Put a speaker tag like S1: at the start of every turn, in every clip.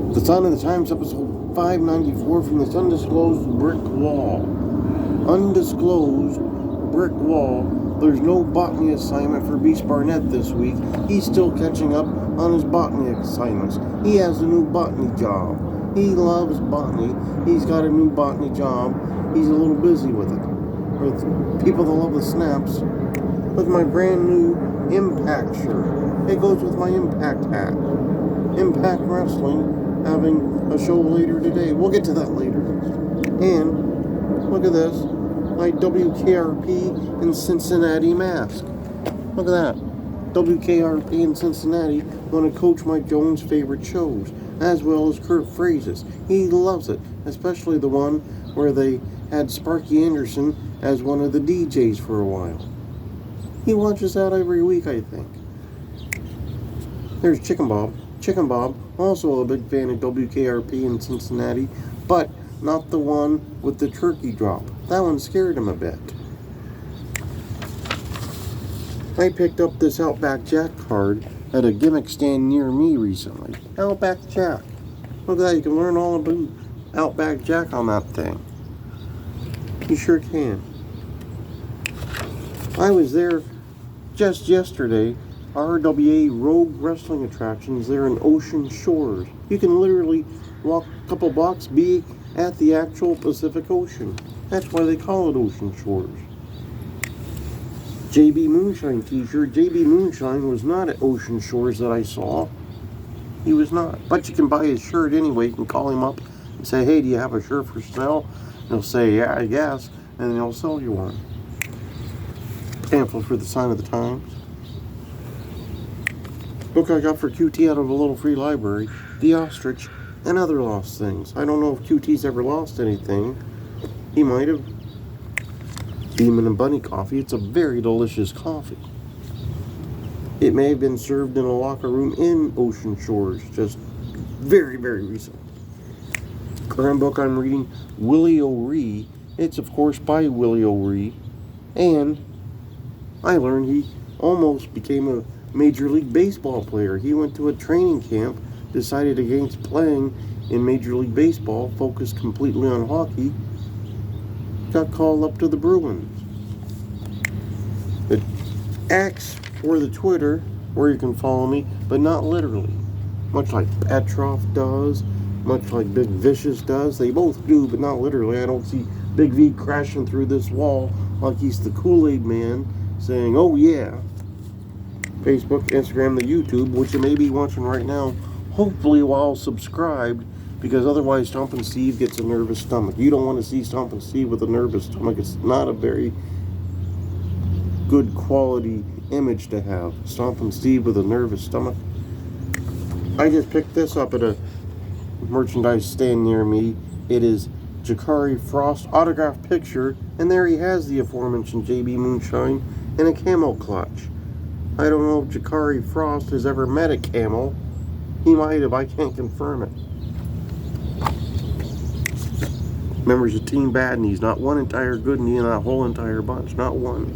S1: The Sign of the Times, episode 594 from this undisclosed brick wall. Undisclosed brick wall. There's no botany assignment for Beast Barnett this week. He's still catching up on his botany assignments. He has a new botany job. He loves botany. He's got a new botany job. He's a little busy with it. With people that love the snaps. With my brand new Impact shirt. It goes with my Impact hat. Impact Wrestling having a show later today. We'll get to that later. And look at this. My WKRP in Cincinnati mask. Look at that. WKRP in Cincinnati, one of Coach Mike Jones' favorite shows, as well as Kurt Fraze's. He loves it, especially the one where they had Sparky Anderson as one of the DJs for a while. He watches that every week, I think. There's Chicken Bob. Chicken Bob, also a big fan of WKRP in Cincinnati, but not the one with the turkey drop. That one scared him a bit. I picked up this Outback Jack card at a gimmick stand near me recently. Outback Jack. Look at that, you can learn all about Outback Jack on that thing. You sure can. I was there just yesterday. RWA Rogue Wrestling Attractions there in Ocean Shores. You can literally walk a couple blocks, be at the actual Pacific Ocean. That's why they call it Ocean Shores. JB Moonshine t-shirt. JB Moonshine was not at Ocean Shores that I saw. He was not. But you can buy his shirt anyway. You can call him up and say, hey, do you have a shirt for sale? And he'll say, yeah, I guess. And then he'll sell you one. Pamphlet for the Sign of the Times. Book I got for QT out of a little free library, The Ostrich, and Other Lost Things. I don't know if QT's ever lost anything. He might have. Demon and Bunny coffee. It's a very delicious coffee. It may have been served in a locker room in Ocean Shores just very, very recently. Current book I'm reading, Willie O'Ree. It's, of course, by Willie O'Ree. And I learned he almost became a Major League Baseball player. He went to a training camp, decided against playing in Major League Baseball, focused completely on hockey, got called up to the Bruins. The X or the Twitter, where you can follow me, but not literally. Much like Petrov does, much like Big Vicious does. They both do, but not literally. I don't see Big V crashing through this wall like he's the Kool-Aid man saying, oh yeah. Facebook, Instagram, the YouTube, which you may be watching right now, hopefully while subscribed, because otherwise Stompin' Steve gets a nervous stomach. You don't want to see Stompin' Steve with a nervous stomach. It's not a very good quality image to have. Stompin' Steve with a nervous stomach. I just picked this up at a merchandise stand near me. It is Jakari Frost autographed picture, and there he has the aforementioned JB Moonshine in a camel clutch. I don't know if Jakari Frost has ever met a camel. He might have, I can't confirm it. Members of Team Badneys, not one entire Goodney in that whole entire bunch, not one.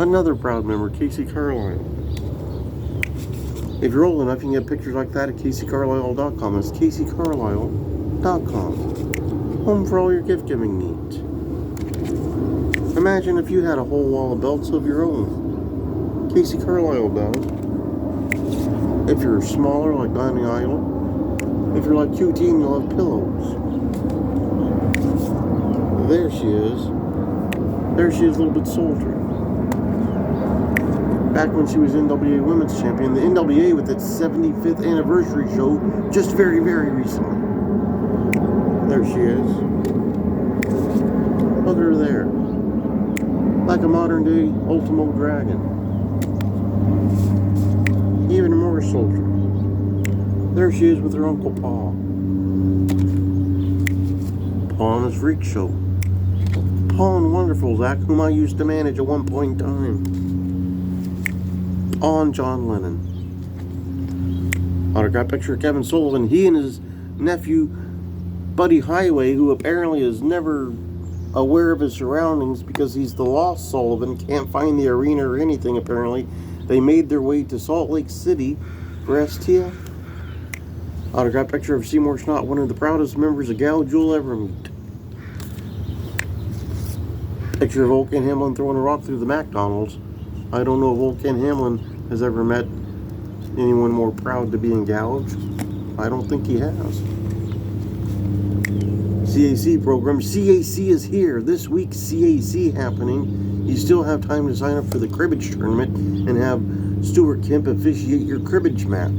S1: Another proud member, Casey Carlisle. If you're old enough, you can get pictures like that at CaseyCarlisle.com. That's CaseyCarlisle.com. Home for all your gift-giving needs. Imagine if you had a whole wall of belts of your own. Casey Carlisle does. If you're smaller like Dining Idol, if you're like QT and you love pillows. There she is. There she is, a little bit sultry. Back when she was NWA Women's Champion, the NWA with its 75th anniversary show just very, very recently. There she is. Look at her there. Like a modern day Ultimo Dragon. Even more sultry. There she is with her Uncle Paul. Paul and his freak show. Paul and Wonderful Zach, whom I used to manage at one point in time. Paul and John Lennon. Autograph picture of Kevin Sullivan. He and his nephew, Buddy Highway, who apparently is never aware of his surroundings because he's the lost Sullivan, can't find the arena or anything apparently. They made their way to Salt Lake City for STF. Autograph picture of Seymour Schnott, one of the proudest members of Gouge you'll ever meet. Picture of Old Ken Hamlin throwing a rock through the McDonald's. I don't know if Old Ken Hamlin has ever met anyone more proud to be in Gouge. I don't think he has. CAC program. CAC is here. This week's CAC happening. You still have time to sign up for the cribbage tournament and have Stuart Kemp officiate your cribbage match.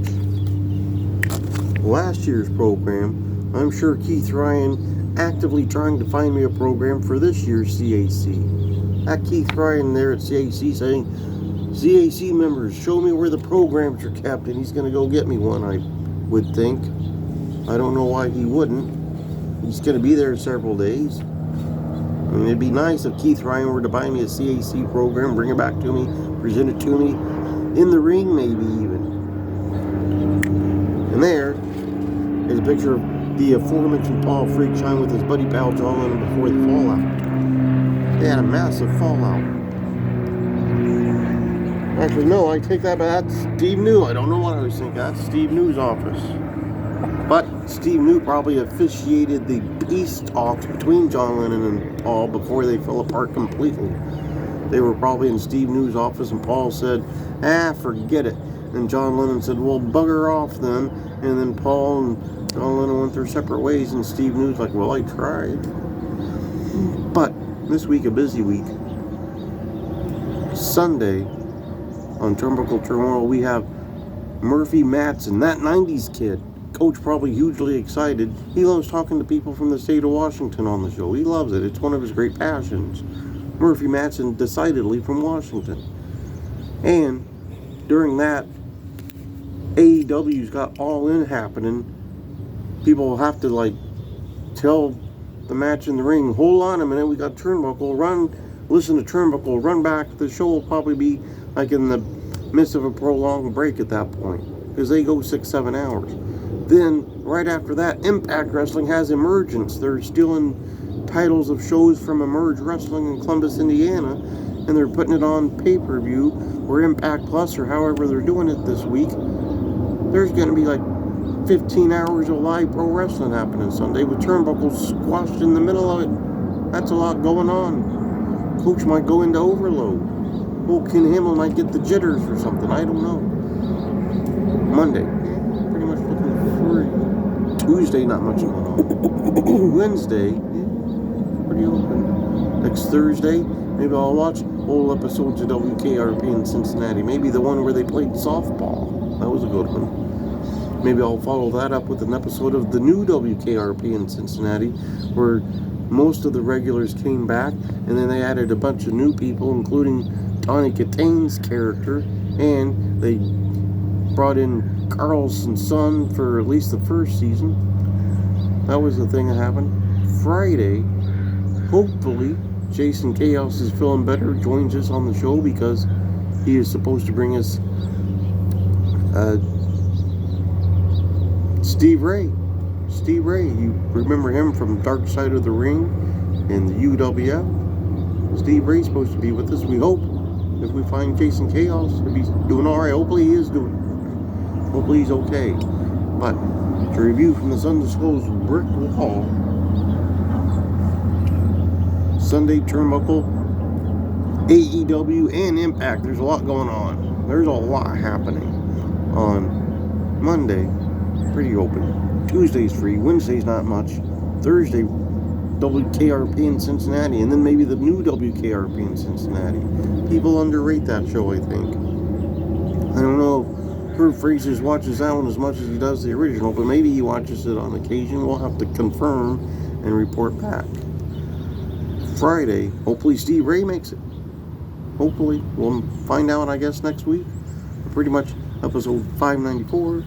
S1: Last year's program, I'm sure Keith Ryan actively trying to find me a program for this year's CAC. That Keith Ryan there at CAC saying, CAC members, show me where the programs are kept, and he's going to go get me one, I would think. I don't know why he wouldn't. He's going to be there several days. I mean, it'd be nice if Keith Ryan were to buy me a CAC program, bring it back to me, present it to me, in the ring maybe even. And there is a picture of the aforementioned Paul Freakshine with his buddy pal John Lennon before the fallout. They had a massive fallout. Actually, no, I take that back. That's Steve New. I don't know what I was thinking. That's Steve New's office. But Steve New probably officiated the peace talks between John Lennon and Paul before they fell apart completely. They were probably in Steve New's office, and Paul said, forget it. And John Lennon said, well, bugger off then. And then Paul and John Lennon went their separate ways, and Steve New's like, well, I tried. But this week, a busy week. Sunday, on Turnbuckle Turmoil, we have Murphy Matson, that 90s kid. Coach probably hugely excited. He loves talking to people from the state of Washington on the show. He loves it. It's one of his great passions. Murphy Matson, decidedly from Washington. And during that, AEW's got All In happening. People will have to tell the match in the ring, hold on a minute, we got Turnbuckle, listen to Turnbuckle, run back. The show will probably be in the midst of a prolonged break at that point, because they go 6-7 hours. Then, right after that, Impact Wrestling has Emergence. They're stealing titles of shows from Emerge Wrestling in Columbus, Indiana, and they're putting it on pay-per-view or Impact Plus or however they're doing it this week. There's going to be 15 hours of live pro wrestling happening Sunday with Turnbuckle squashed in the middle of it. That's a lot going on. Coach might go into overload. Old Ken Hamlin might get the jitters or something. I don't know. Monday, pretty much looking free. Tuesday, not much going on. Wednesday, pretty open. Next Thursday, maybe I'll watch old episodes of WKRP in Cincinnati. Maybe the one where they played softball. That was a good one. Maybe I'll follow that up with an episode of the new WKRP in Cincinnati, where most of the regulars came back, and then they added a bunch of new people, including Tawny Kitane's character, and they brought in Carlson's son for at least the first season. That was the thing that happened. Friday, hopefully, Jason Chaos is feeling better, joins us on the show, because he is supposed to bring us Steve Ray. Steve Ray, you remember him from Dark Side of the Ring and the UWF. Steve Ray's supposed to be with us, we hope. If we find Jason Chaos, if he's doing alright, hopefully he is doing. Hopefully he's okay. But to review from this undisclosed brick wall, Sunday Turnbuckle, AEW, and Impact. There's a lot going on. There's a lot happening. On Monday, pretty open. Tuesday's free. Wednesday's not much. Thursday, WKRP in Cincinnati, and then maybe the new WKRP in Cincinnati. People underrate that show, I think. I don't know if Kurt Fraser watches that one as much as he does the original, but maybe he watches it on occasion. We'll have to confirm and report back. Friday, hopefully Steve Ray makes it. Hopefully. We'll find out, I guess, next week. Pretty much episode 594.